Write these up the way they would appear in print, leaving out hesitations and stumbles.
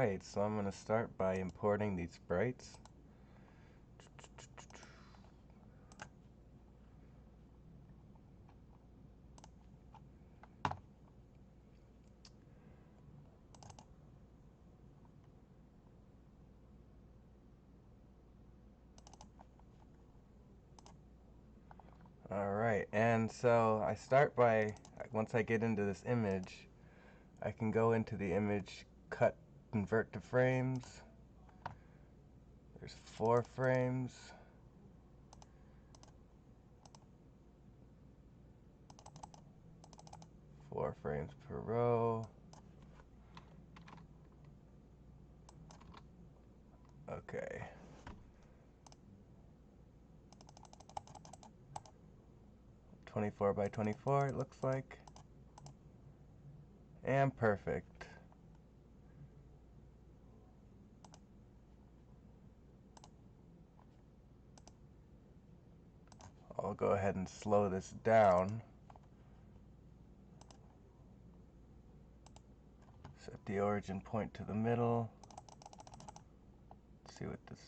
Alright, so I'm going to start by importing these sprites. Alright, and so I start by, once I get into this image, I can go into the image, cut, convert to frames. There's 4 frames. Four frames per row. Okay. .24 by 24 it looks like. And perfect. I'll go ahead and slow this down. Set the origin point to the middle. Let's see what this...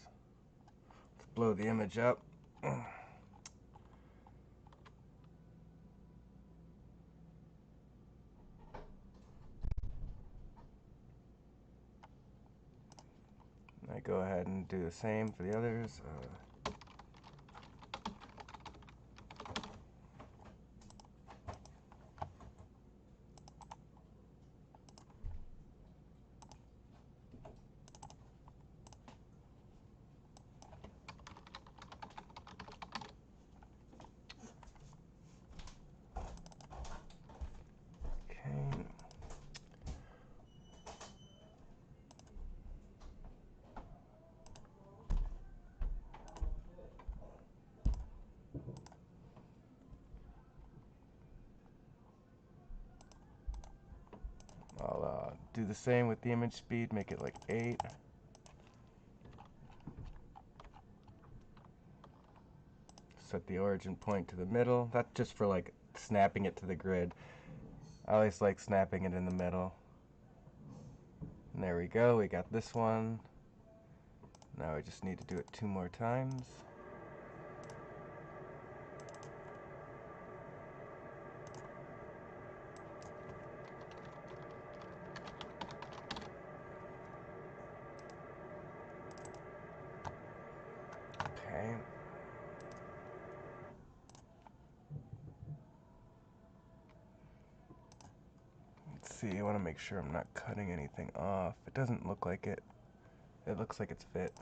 Let's blow the image up. I go ahead and do the same for the others. Okay. I'll do the same with the image speed, make it like 8. Set the origin point to the middle. That's just for like snapping it to the grid. I always like snapping it in the middle. And there we go, we got this one. Now we just need to do it 2 more times. Okay. Let's see, I want to make sure I'm not cutting anything off. It doesn't look like it. It looks like it's fit.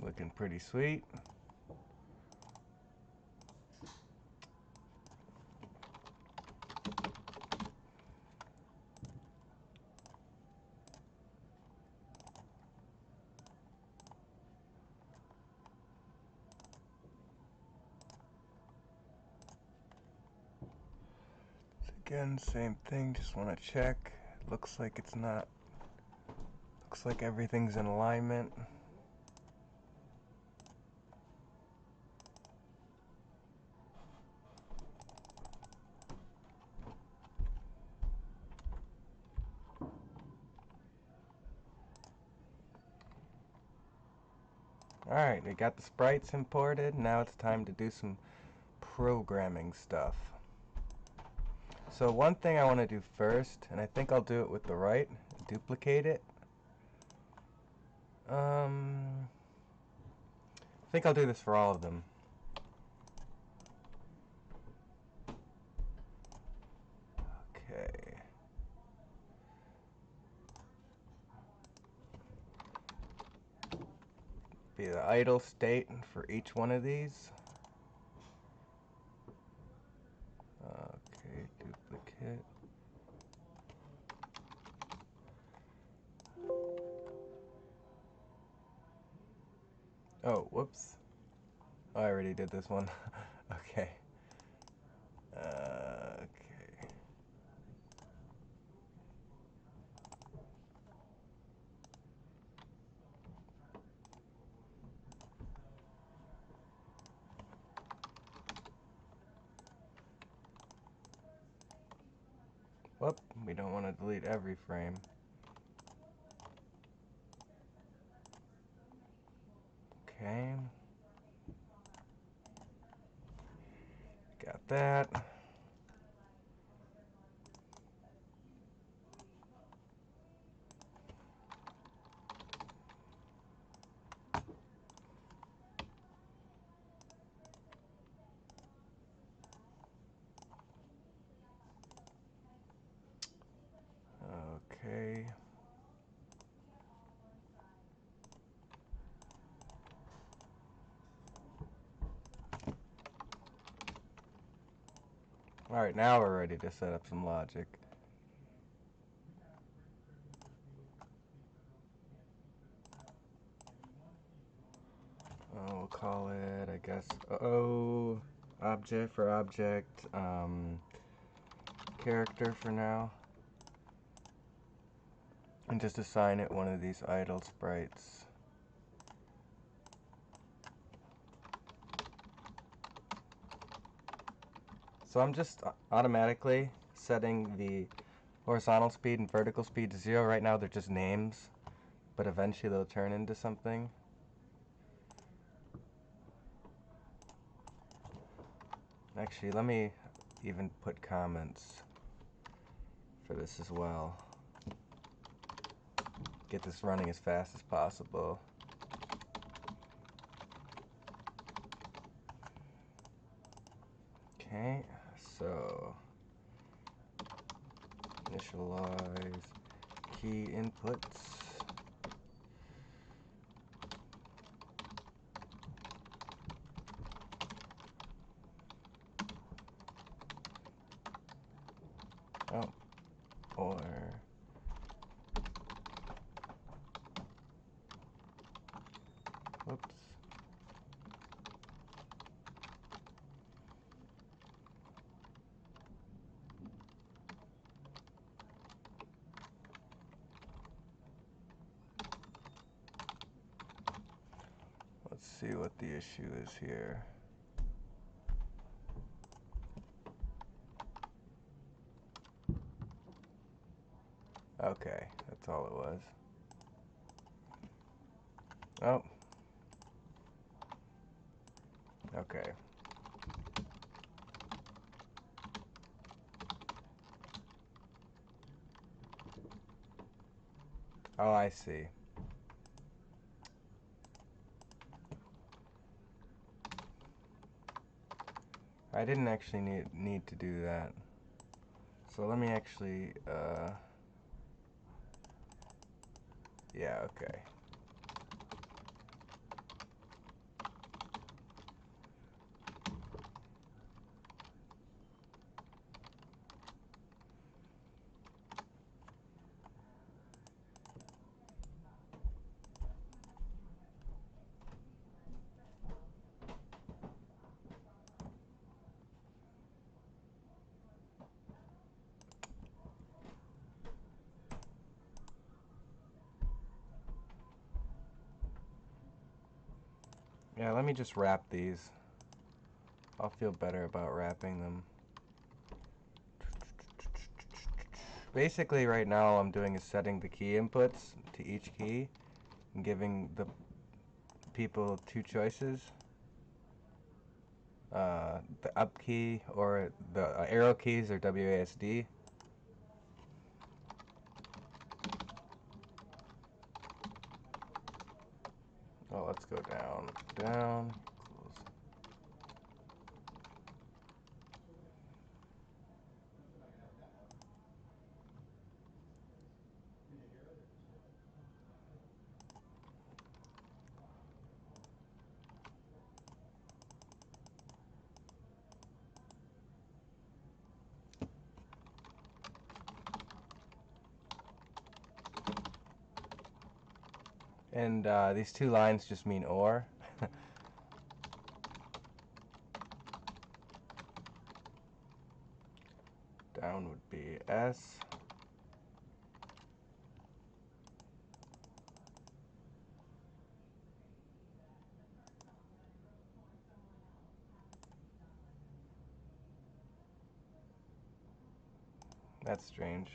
Looking pretty sweet. Again, same thing, just want to check. Looks like it's not. Looks like everything's in alignment. Alright, we got the sprites imported. Now it's time to do some programming stuff. So one thing I want to do first, and I think I'll do it with the right, duplicate it. I think I'll do this for all of them. Okay. Be the idle state for each one of these. Okay, duplicate. Oh, whoops. Oh, I already did this one. Okay. Okay. We don't want to delete every frame. Okay. Got that. Okay. Alright, now we're ready to set up some logic. We'll call it, I guess, object for object, character for now. And just assign it one of these idle sprites. So I'm just automatically setting the horizontal speed and vertical speed to 0. Right now they're just names, but eventually they'll turn into something. Actually, let me even put comments for this as well. Get this running as fast as possible. Okay, so initialize key inputs. Oh, or whoops. Let's see what the issue is here. Okay, that's all it was. Oh. Okay. Oh, I see. I didn't actually need to do that. So let me actually, yeah, okay. Yeah, let me just wrap these. I'll feel better about wrapping them. Basically, right now all I'm doing is setting the key inputs to each key and giving the people two choices. The up key or the arrow keys or WASD. Oh, let's go down, down. And these two lines just mean or. Down would be S. That's strange.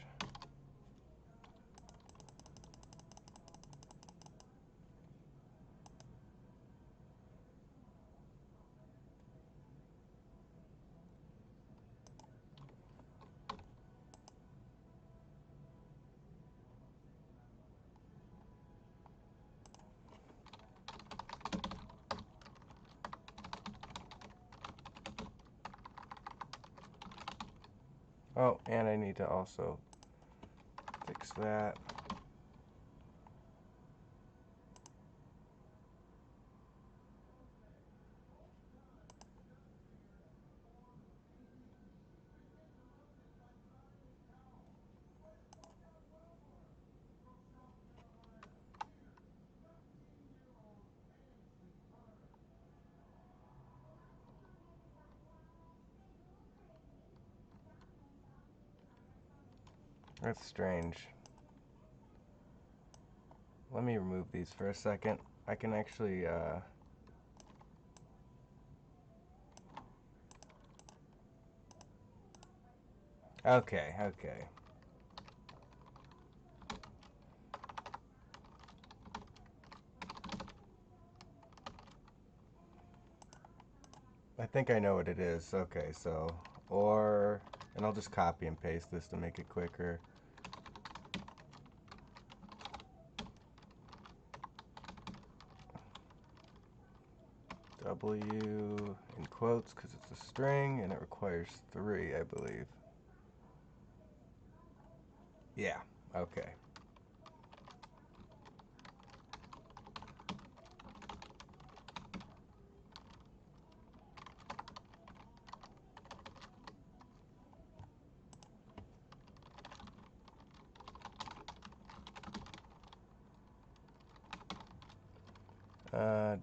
Oh, and I need to also fix that. That's strange. Let me remove these for a second. I can actually, okay. I think I know what it is. Okay, so, and I'll just copy and paste this to make it quicker. W in quotes because it's a string and it requires 3, I believe. Yeah, okay.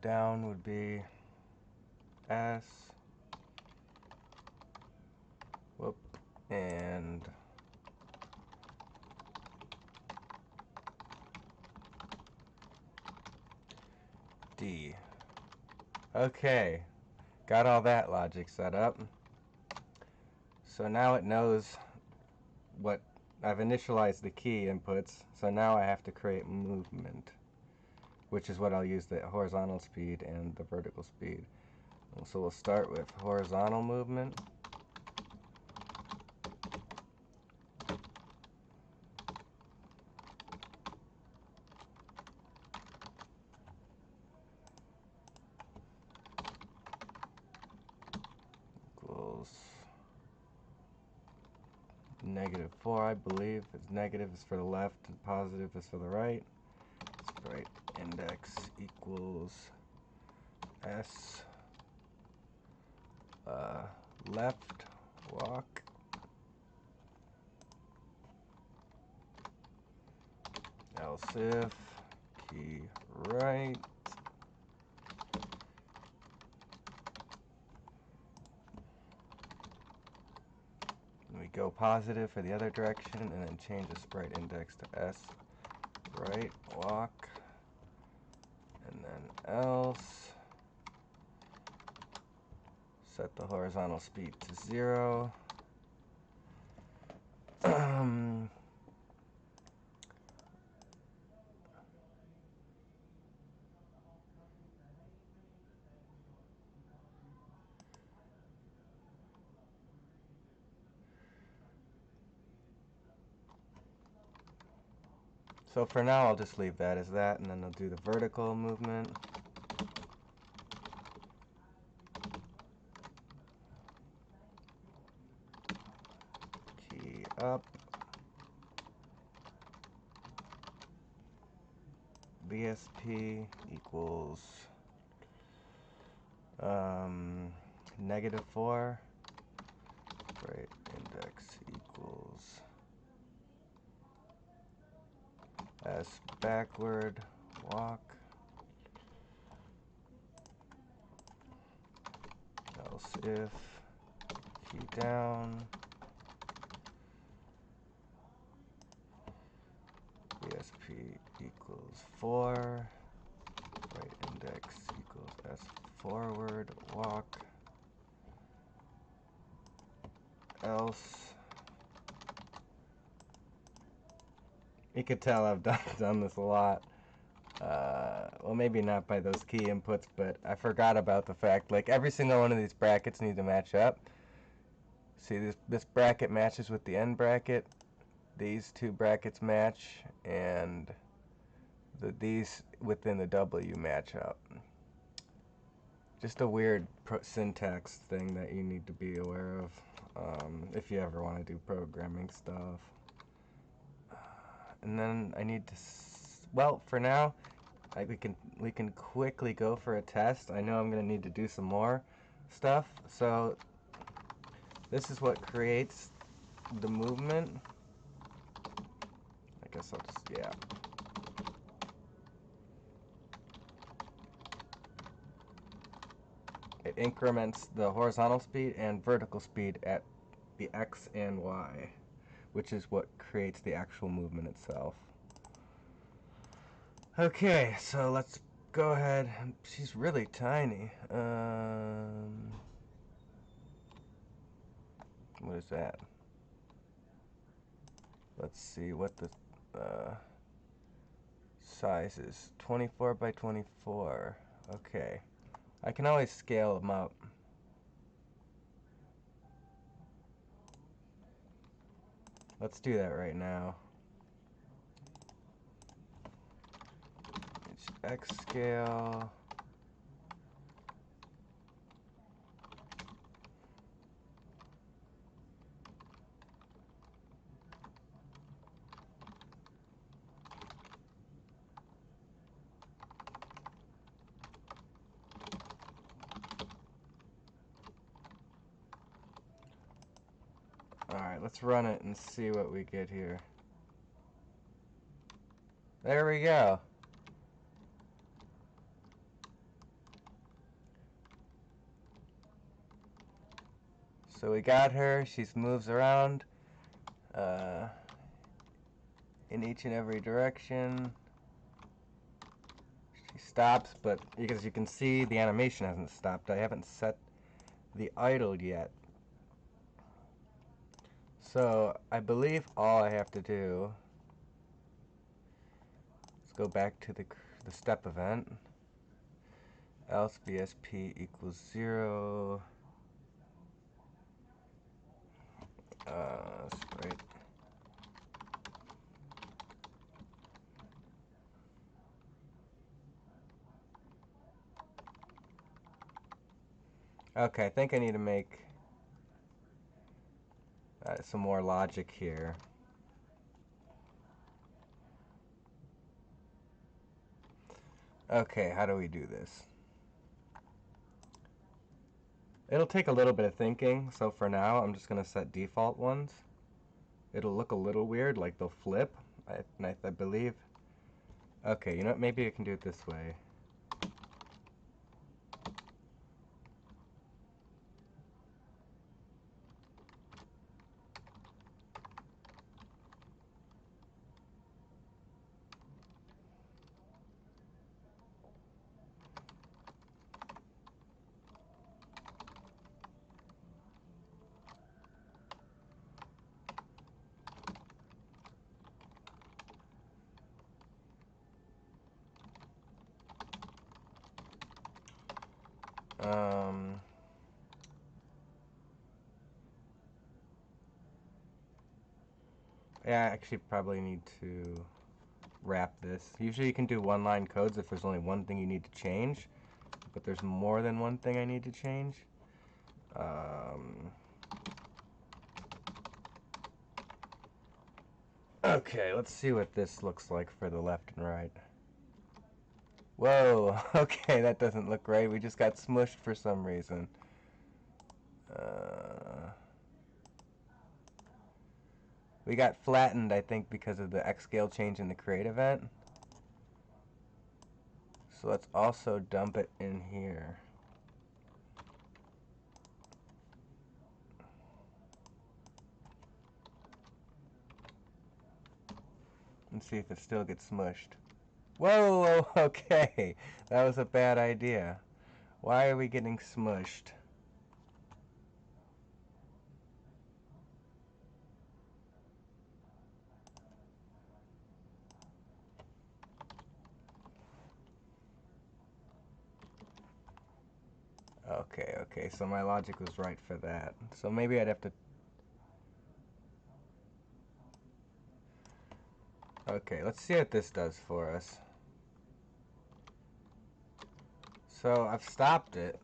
Down would be S. Whoop. And D. Okay. Got all that logic set up. So now it knows what I've initialized the key inputs. So now I have to create movement, which is what I'll use the horizontal speed and the vertical speed. So we'll start with horizontal movement. Equals -4, I believe. It's negative is for the left and positive is for the right. Let's write index equals S left walk else if key right and we go positive for the other direction and then change the sprite index to S right walk and then else set the horizontal speed to 0. So for now I'll just leave that as that and then I'll do the vertical movement. Key up. VSP equals -4. Right index equals S backward walk. Else if key down. VSP equals 4. Right index equals S forward walk. Else. You could tell I've done this a lot. Well, maybe not by those key inputs, but I forgot about the fact, like, every single one of these brackets need to match up. See, this bracket matches with the end bracket. These two brackets match, and these within the W match up. Just a weird syntax thing that you need to be aware of. if you ever want to do programming stuff. And then I need to, well, for now, we can quickly go for a test. I know I'm gonna need to do some more stuff. So this is what creates the movement. I guess I'll just, yeah. It increments the horizontal speed and vertical speed at the X and Y, which is what creates the actual movement itself. Okay, so let's go ahead. She's really tiny. What is that? Let's see what the size is. 24 by 24. Okay. I can always scale them up. Let's do that right now. It's X scale. Alright, let's run it and see what we get here. There we go. So we got her. She moves around in each and every direction. She stops, but as you can see, the animation hasn't stopped. I haven't set the idle yet. So I believe all I have to do is go back to the step event. Else BSP equals 0. Sprite. Okay, I think I need to make some more logic here. Okay, how do we do this? It'll take a little bit of thinking, so for now I'm just going to set default ones. It'll look a little weird, like they'll flip, I believe. Okay, you know what, maybe I can do it this way. Yeah, I actually probably need to wrap this. Usually you can do one-line codes if there's only one thing you need to change, but there's more than one thing I need to change. Okay, let's see what this looks like for the left and right. Whoa, okay, that doesn't look right. We just got smushed for some reason. We got flattened, I think, because of the X scale change in the create event. So let's also dump it in here. And see if it still gets smushed. Whoa, okay. That was a bad idea. Why are we getting smushed? Okay, so my logic was right for that. So maybe I'd have to... Okay, let's see what this does for us. So I've stopped it.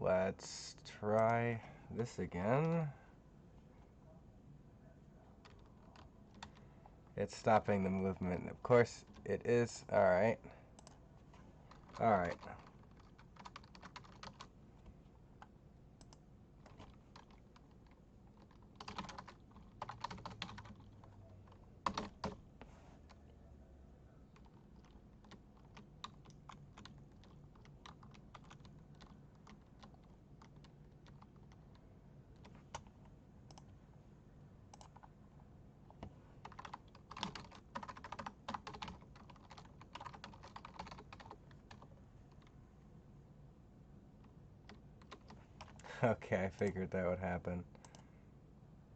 Let's try this again. It's stopping the movement. Of course it is. Alright. Alright. Okay, I figured that would happen.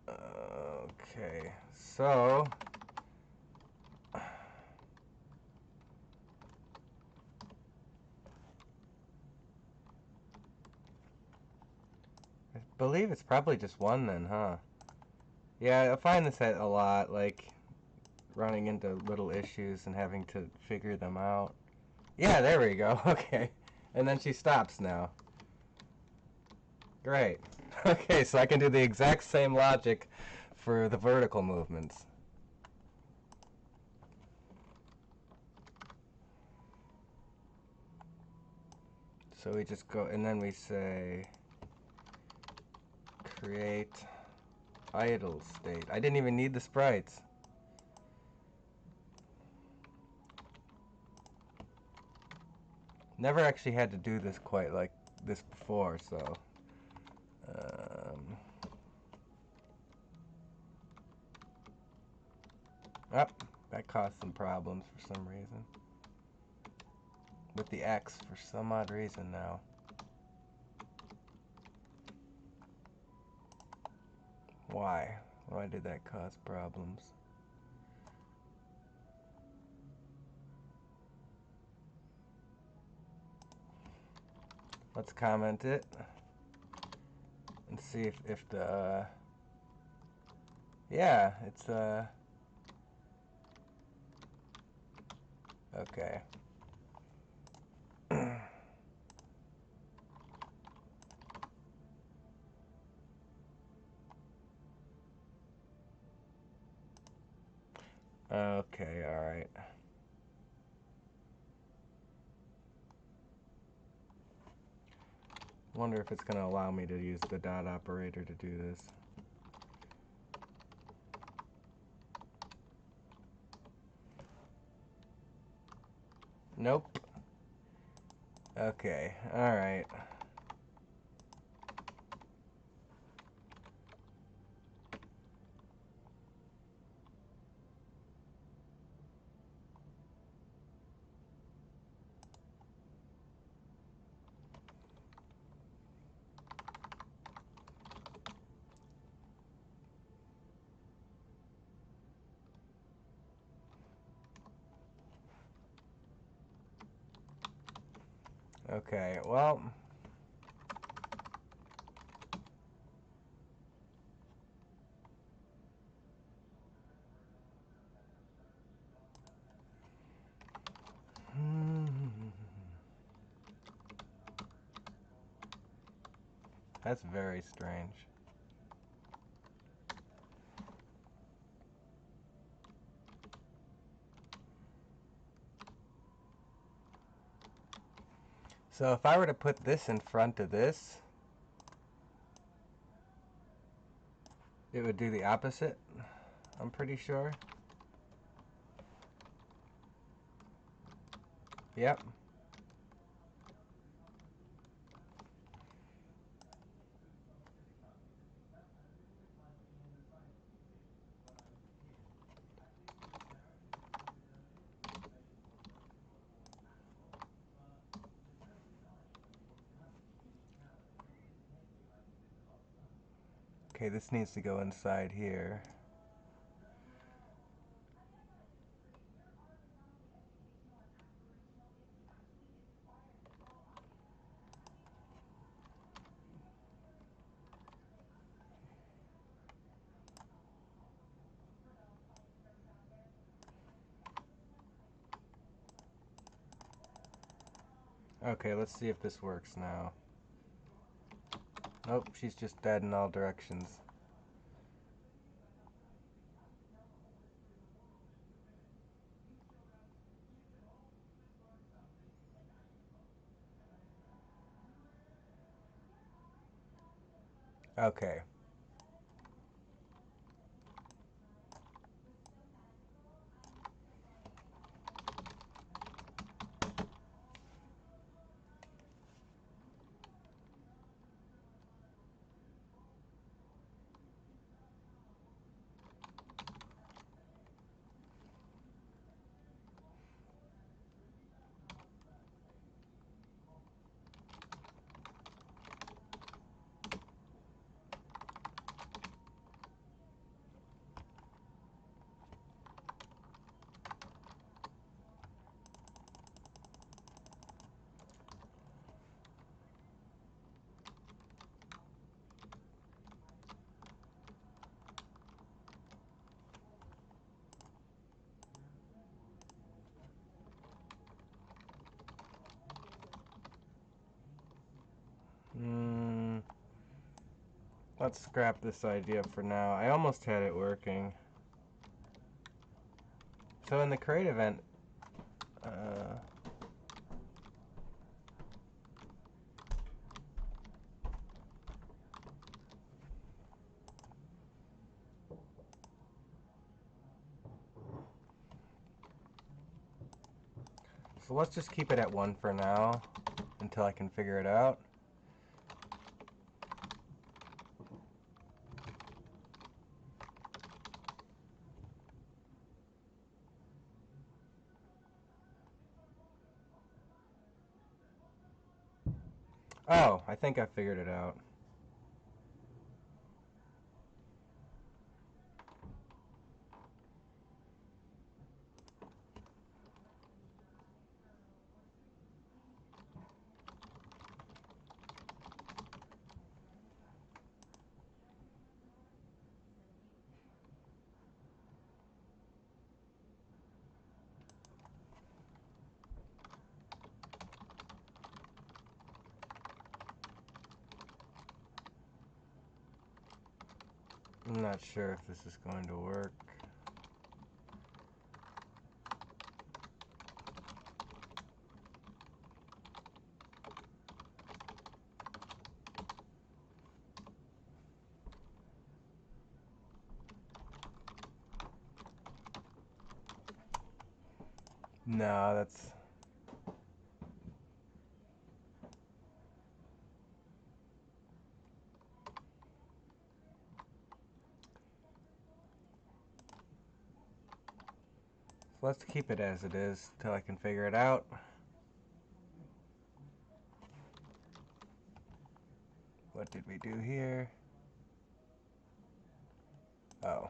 Okay, so I believe it's probably just one then, huh? Yeah, I find this a lot, like running into little issues and having to figure them out. Yeah, there we go. Okay. And then she stops now. Great. Okay, so I can do the exact same logic for the vertical movements. So we just go, and then we say create idle state. I didn't even need the sprites. Never actually had to do this quite like this before, so that caused some problems for some reason. With the X for some odd reason now. Why? Why did that cause problems? Let's comment it and see if the yeah, it's okay. Okay, all right. Wonder if it's going to allow me to use the dot operator to do this. Nope. Okay, all right. Okay, well, that's very strange. So if I were to put this in front of this, it would do the opposite, I'm pretty sure. Yep. Okay, this needs to go inside here. Okay, let's see if this works now. Oh, she's just dead in all directions. Okay. Let's scrap this idea for now. I almost had it working. So in the crate event, so let's just keep it at 1 for now until I can figure it out. Oh, I think I figured it out. I'm not sure if this is going to work. No, that's... So let's keep it as it is till I can figure it out. What did we do here? Oh.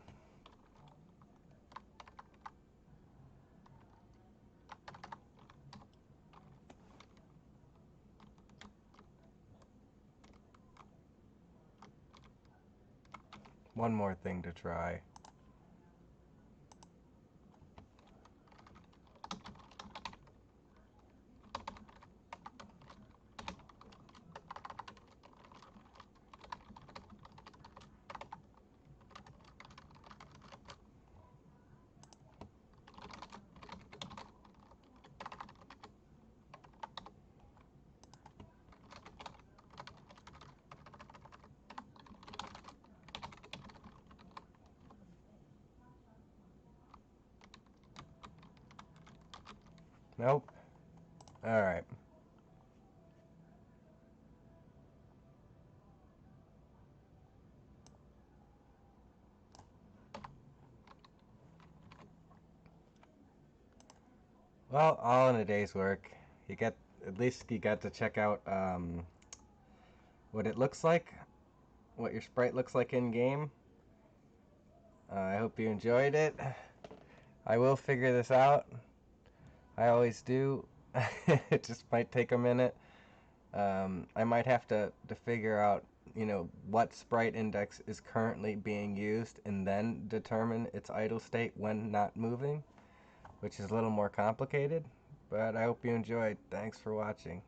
One more thing to try. Nope. Alright. Well, all in a day's work. You get, at least you got to check out what it looks like, what your sprite looks like in game. I hope you enjoyed it. I will figure this out. I always do. It just might take a minute. I might have to figure out, what sprite index is currently being used and then determine its idle state when not moving, which is a little more complicated. But I hope you enjoyed. Thanks for watching.